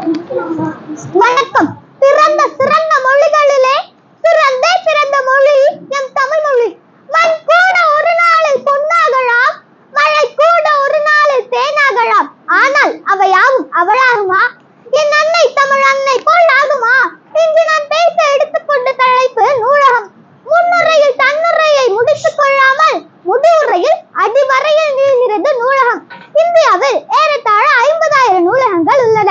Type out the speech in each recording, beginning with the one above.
வணக்கம். பிறந்த சிறந்த மொழிகளிலே சிறந்த மொழி எம் தமிழ் மொழி. மண் கூட ஒரு நாளில் பொன்னாகலாம், மழை கூட ஒரு நாளில் தேனாகலாம். ஆனால் அவையாவும் அவளாகுமா? என் அன்னை தமிழ் அன்னை போல் ஆகுமா? இன்று நான் பேச எடுத்துக்கொண்ட தலைப்பு நூலகம். முன்னுரையில் தன்னுரையை முடித்துக் கொள்ளாமல் முடிவுரையில் அடிவரையில் நீள்கிறது நூலகம். இந்தியாவில் ஏறத்தாழ 50,000 நூலகங்கள் உள்ளன.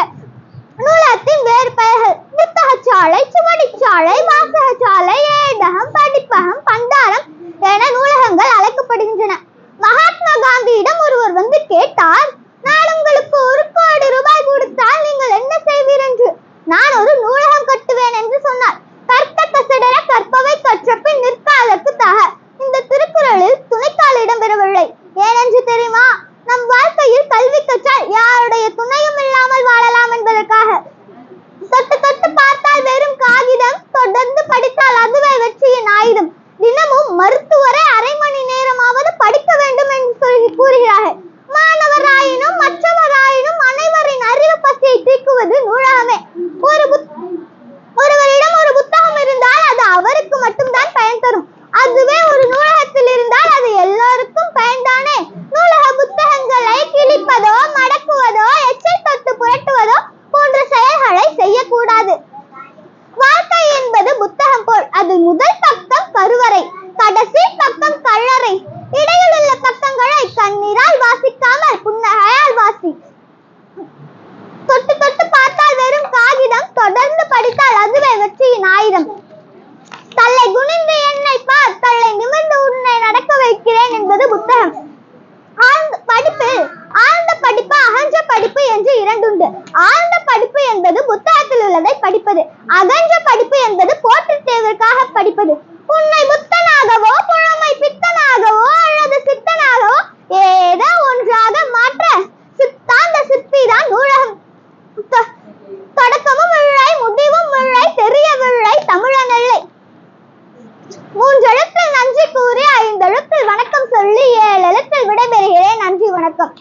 நூலகத்தின் வேறு பெயர்கள் புத்தகச்சாலை, சுவடிச்சாலை, வாசகச்சாலை, ஏடகம், படிப்பகம், பண்டாரம் என நூலகங்கள் அழைக்கப்படுகின்றன. மகாத்மா காந்தியிடம் ஒருவர் வந்து கேட்டார், நான் உங்களுக்கு 1 கோடி ரூபாய் கொடுத்தால் நீங்கள் என்ன செய்வீர் என்று. நான் ஒரு நூலகம் கட்டுவேன் என்று சொன்னார். கற்க கசடர கற்பவை கற்றபின் நிற்காதற்கு தக. இந்த திருக்குறளில் துணைக்கால் இடம்பெறவில்லை. ஏனென்று தெரியுமா? நம் வாழ்க்கையில் கல்வி கற்றால் யாருடைய துணையும் இல்லாமல் வாழலாம் என்பதற்காக. தொட்டு தொட்டு பார்த்தால் வெறும் காகிதம், தொடர்ந்து படித்தால் அதுவே வெற்றியின் ஆயுதம். தினமும் மருத்துவரை அரை மணி நேரமாவது படிக்க வேண்டும் என்று கூறுகிறார்கள். மாணவராயினும் மற்றவராயினும் அனைவரின் அறிவு பசியை தீர்க்குவது நூலகமே. ஒருவரிடம் ஒரு புத்தகம் இருந்தால் அது அவருக்கு மட்டும்தான் பயன் தரும். அதுவே ஒரு நூலகத்தில் இருந்தால் அது எல்லோருக்கும் பயன்தானே. நூலக புத்தகங்களை கிழிப்பதோ, மடக்குவதோ, எச்சை தொட்டு புரட்டுவதோ போன்ற செயல்களை செய்யக்கூடாது. வாழ்க்கை என்பது புத்தகம் போல். அது முதல் பக்கம் கருவறை, கடைசி பக்கம் கல்லறை. இடையில் உள்ள பக்கங்களை கண்ணீரால் வாசிக்காமல் புன்னகையால் வாசி. தொட்டு தொட்டு பார்த்தால் வெறும் காகிதம், தொடர்ந்து படித்தால் அதுவே வெற்றியின் ஆயுதம். தலை குனிந்து என்னை பார், தலை நிமிர்ந்து உன்னை நடக்க வைக்கிறேன் என்பது புத்தகம். ஆழ்ந்த படிப்பு, அகன்ற படிப்பு என்று 2 உண்டு. ஆழ்ந்த படிப்பு என்பது புத்தகத்தில் உள்ளதை படிப்பது. அகன்ற படிப்பு என்பது போற்று தேர்விற்காக படிப்பது. உன்னை புத்தனாகவோ, புலமை பித்தனாகவோ அல்லது சித்தனாகவோ ஏதோ ஒன்றாக மாற்ற சித்தாந்த சிற்பிதான் நூலகம். தொடக்கமும் இல்லை, முடிவும் இல்லை, தெரியவில்லை தமிழனில்லை. 3 எழுத்தில் நன்றி கூறி 5 எழுத்தில் வணக்கம் சொல்லி 7 எழுத்தில் விடைபெறுகிறேன். நன்றி, வணக்கம்.